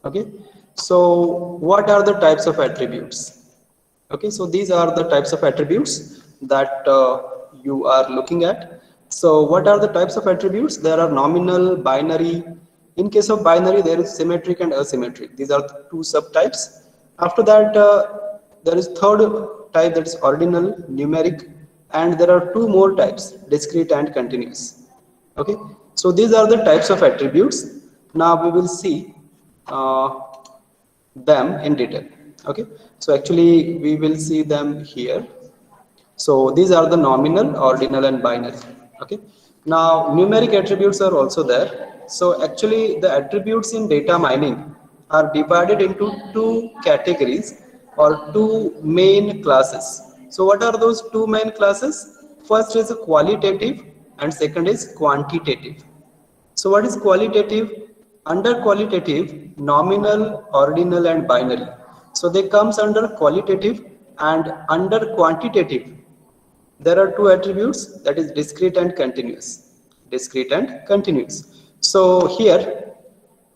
Okay, so what are the types of attributes? Okay, so these are the types of attributes that you are looking at. So what are the types of attributes? There are nominal, binary. In case of binary, there is symmetric and asymmetric. These are the two subtypes. After that, there is third type, that is ordinal, numeric, and there are two more types, discrete and continuous. Okay, so these are the types of attributes. Now we will see uh, them in detail. Okay, so actually we will see them here. So these are the nominal, ordinal, and binary. Okay, now numeric attributes are also there. So actually the attributes in data mining are divided into two categories or two main classes. So what are those two main classes? First is qualitative and second is quantitative. So what is qualitative? Under qualitative, nominal, ordinal, and binary. So they comes under qualitative, and under quantitative, there are two attributes, that is discrete and continuous. Discrete and continuous. So here,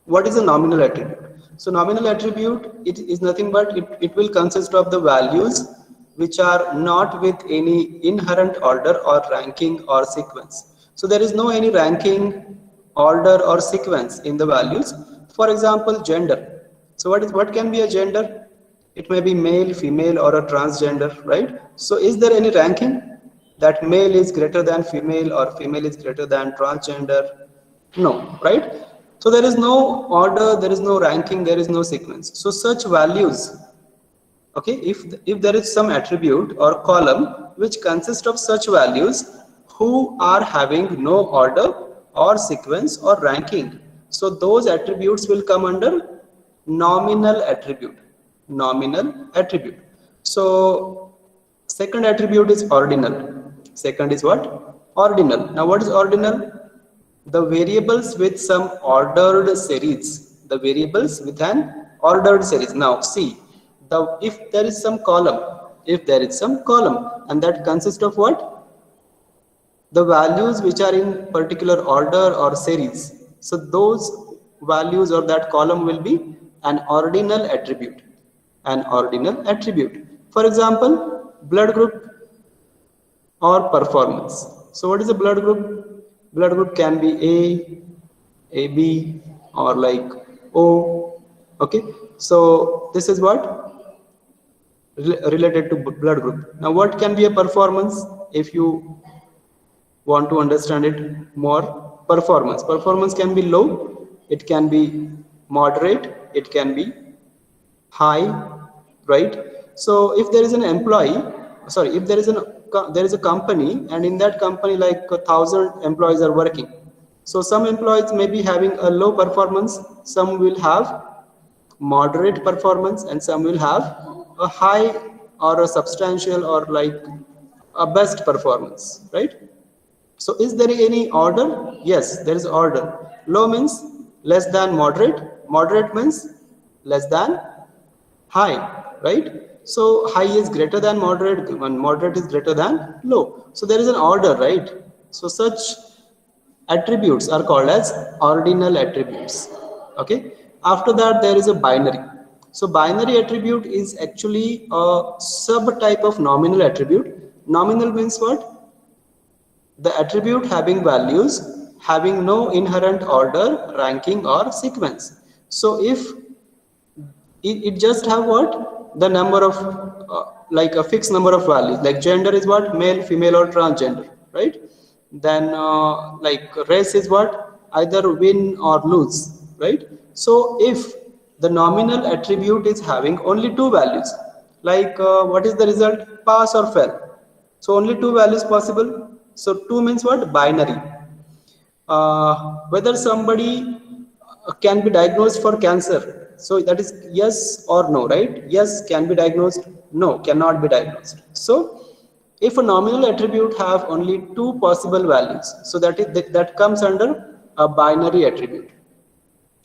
what is a nominal attribute? So nominal attribute, it is nothing but it will consist of the values which are not with any inherent order or ranking or sequence. So there is no any ranking, order, or sequence in the values. For example, gender. So what can be a gender? It may be male, female, or a transgender, right? So is there any ranking that male is greater than female or female is greater than transgender? No, right? So there is no order, there is no ranking, there is no sequence. So such values, okay, if there is some attribute or column which consists of such values who are having no order or sequence or ranking, so those attributes will come under nominal attribute. Nominal attribute. So second attribute is ordinal. Second is what? Ordinal. Now what is ordinal? The variables with some ordered series. The variables with an ordered series. Now see, if there is some column, and that consists of what? The values which are in particular order or series. So those values or that column will be an ordinal attribute. An ordinal attribute. For example, blood group or performance. So what is a blood group? Blood group can be A, AB, or like O. Okay, so this is what related to blood group. Now what can be a performance? If you want to understand it more, performance can be low, it can be moderate, it can be high, right? So if there is an if there is a company, and in that company like 1,000 employees are working, so some employees may be having a low performance, some will have moderate performance, and some will have a high or a substantial or like a best performance, right? So is there any order? Yes, there is order. Low means less than moderate, moderate means less than high, right? So high is greater than moderate, and moderate is greater than low. So there is an order, right? So such attributes are called as ordinal attributes. Okay. After that, there is a binary. So binary attribute is actually a subtype of nominal attribute. Nominal means what? The attribute having values having no inherent order, ranking, or sequence. So if it just have what? The number of like a fixed number of values, like gender is what? Male, female, or transgender, right? Then like race is what? Either win or lose, right? So if the nominal attribute is having only two values, like what is the result? Pass or fail. So only two values possible. So two means what? Binary. Whether somebody can be diagnosed for cancer. So that is yes or no, right? Yes can be diagnosed, no cannot be diagnosed. So if a nominal attribute have only two possible values, so that comes under a binary attribute.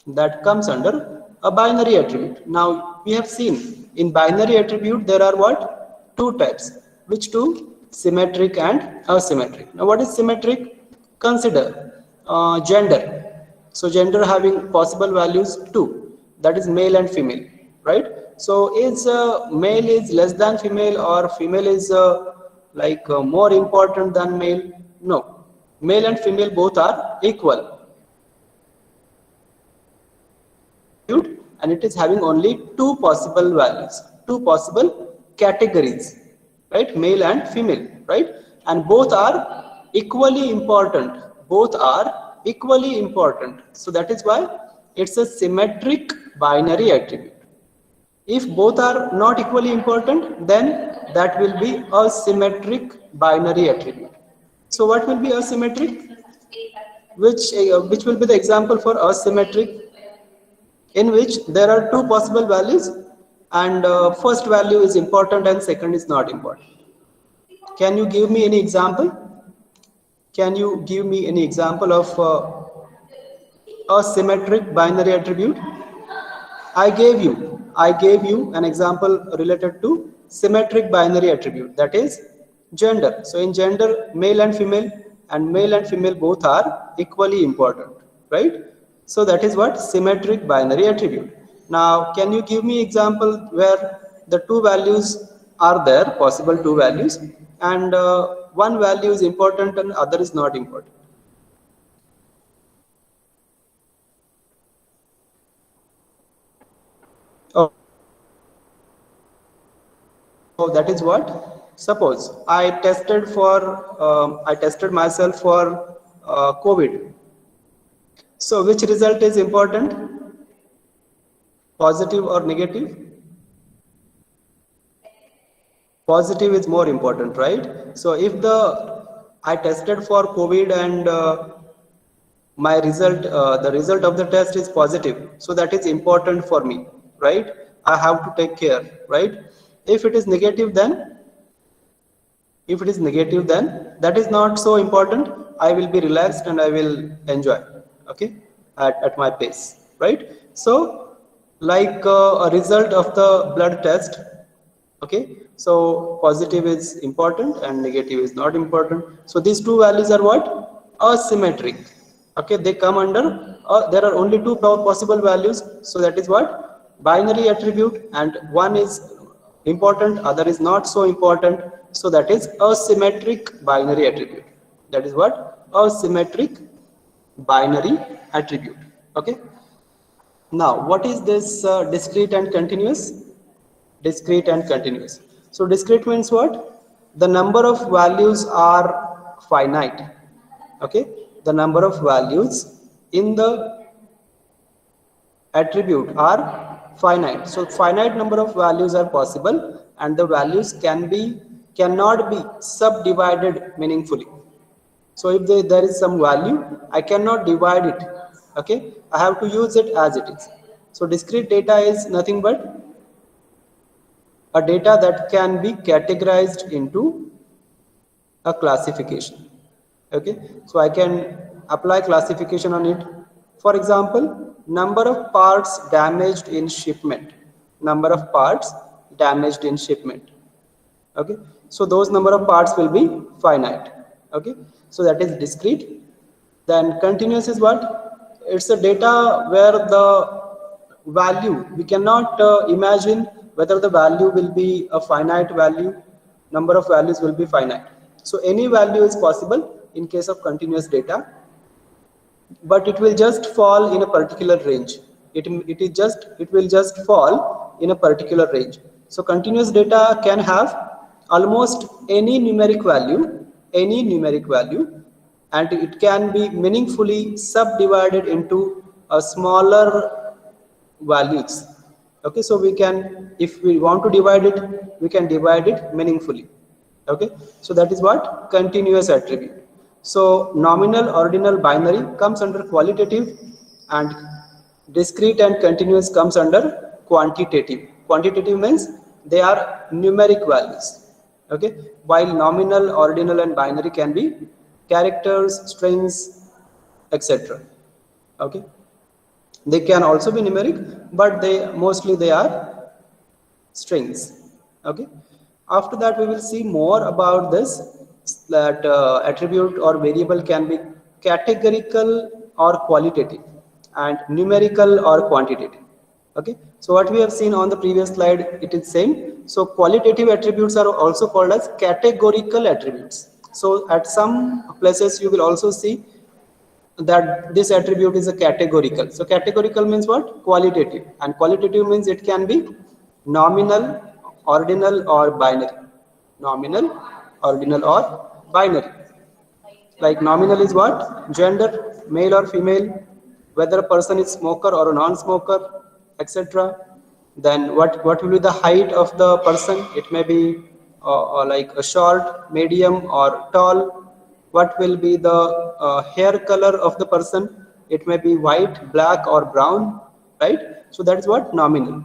That comes under a binary attribute. Now we have seen in binary attribute there are what? Two types. Which two? Symmetric and asymmetric. Now what is symmetric? Consider gender. So gender having possible values 2. that is male and female, right? So is male is less than female, or female is more important than male? No, male and female both are equal, and it is having only two possible values, two possible categories, right? Male and female, right? And both are equally important, both are equally important. So that is why it's a symmetric binary attribute. If both are not equally important, then that will be a symmetric binary attribute. So what will be asymmetric? Which will be the example for asymmetric? In which there are two possible values, and first value is important and second is not important. Can you give me any example? Can you give me any example of a symmetric binary attribute? I gave you an example related to symmetric binary attribute, that is gender. So in gender, male and female both are equally important, right? So that is what symmetric binary attribute. Now, can you give me example where the two values are there, possible two values, and one value is important and other is not important? Oh, that is what? Suppose I tested myself for COVID. So which result is important? Positive or negative? Positive is more important, right? So if I tested for COVID and my result, the result of the test is positive, so that is important for me, right? I have to take care, right? If it is negative, then that is not so important. I will be relaxed and I will enjoy, okay, at my pace, right? So like a result of the blood test, okay, so positive is important and negative is not important. So these two values are what? Asymmetric, okay, they come under there are only two possible values, so that is what? Binary attribute, and one is important, other is not so important, so that is asymmetric binary attribute. That is what? Asymmetric binary attribute, okay. Now what is this discrete and continuous? Discrete and continuous. So discrete means what? The number of values are finite, okay. The number of values in the attribute are finite. So finite number of values are possible, and the values cannot be subdivided meaningfully. So if there is some value, I cannot divide it, okay, I have to use it as it is. So discrete data is nothing but a data that can be categorized into a classification, okay. So I can apply classification on it. For example, number of parts damaged in shipment, number of parts damaged in shipment, okay. So those number of parts will be finite, okay. So that is discrete. Then continuous is what? It's a data where the value, we cannot imagine whether the value will be a finite value, number of values will be finite. So any value is possible in case of continuous data, but it will just fall in a particular range. It will just fall in a particular range. So continuous data can have almost any numeric value, and it can be meaningfully subdivided into a smaller values, okay. So we can, if we want to divide it, we can divide it meaningfully, okay. So that is what? Continuous attribute. So nominal, ordinal, binary comes under qualitative, and discrete and continuous comes under quantitative. Quantitative means they are numeric values, okay, while nominal, ordinal and binary can be characters, strings, etc., okay. They can also be numeric, but mostly they are strings, okay. After that we will see more about this, that attribute or variable can be categorical or qualitative, and numerical or quantitative, Okay, so what we have seen on the previous slide, it is same. So qualitative attributes are also called as categorical attributes. So at some places you will also see that this attribute is a categorical. So categorical means what? Qualitative. And qualitative means it can be nominal, ordinal, or binary. Nominal, ordinal, or binary. Like nominal is what? Gender, male or female, whether a person is smoker or a non-smoker, etc. Then what will be the height of the person? It may be like a short, medium, or tall. What will be the hair color of the person? It may be white, black, or brown, right? So that is what? Nominal.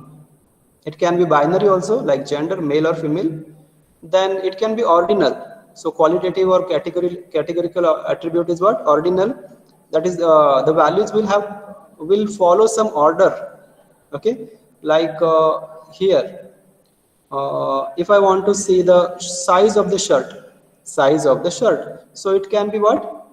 It can be binary also, like gender, male or female. Then it can be ordinal. So qualitative or categorical attribute is what? Ordinal. That is the values will follow some order. Okay, like here, if I want to see the size of the shirt, so it can be what?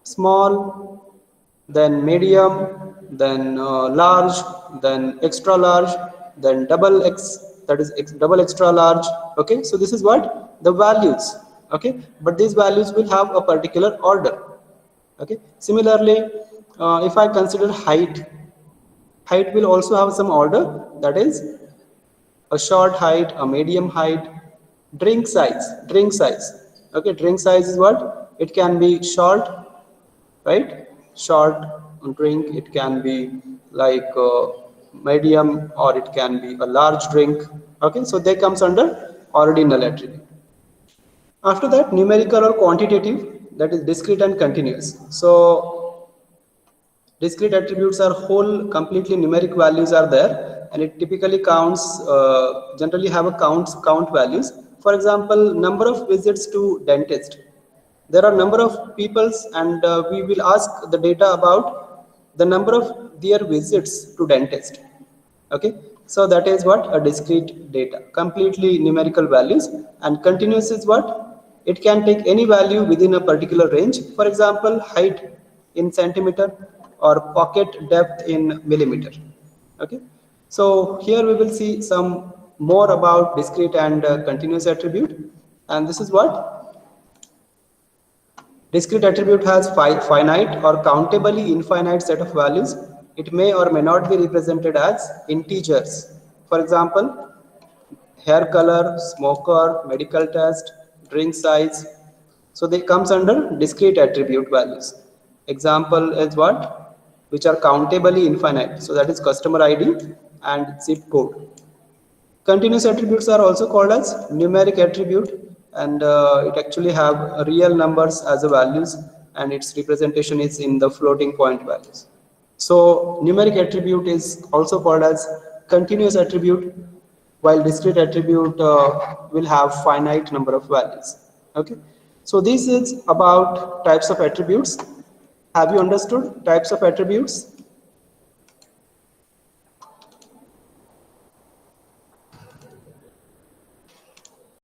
Small, then medium, then large, then extra large, then double X, that is double extra large. Okay, so this is what? The values. Okay, but these values will have a particular order. Okay, similarly, if I consider height will also have some order, that is a short height, a medium height. Drink size. Okay, drink size is what? It can be short, right? Short drink. It can be like medium, or it can be a large drink. Okay, so they comes under ordinal attribute. After that, numerical or quantitative, that is discrete and continuous. So discrete attributes are whole, completely numeric values are there, and it typically counts, generally have a count values. For example, number of visits to dentist. There are number of peoples, and we will ask the data about the number of their visits to dentist. Okay, so that is what? A discrete data, completely numerical values. And continuous is what? It can take any value within a particular range. For example, height in centimeter, or pocket depth in millimeter. Okay, so here we will see some more about discrete and continuous attribute. And this is what? Discrete attribute has finite or countably infinite set of values. It may or may not be represented as integers. For example, hair color, smoker, medical test, drink size. So they comes under discrete attribute values. Example is what? Which are countably infinite. So that is customer ID and zip code. Continuous attributes are also called as numeric attribute, and it actually have real numbers as a values, and its representation is in the floating point values. So numeric attribute is also called as continuous attribute, while discrete attribute will have finite number of values. Okay, so this is about types of attributes. Have you understood types of attributes?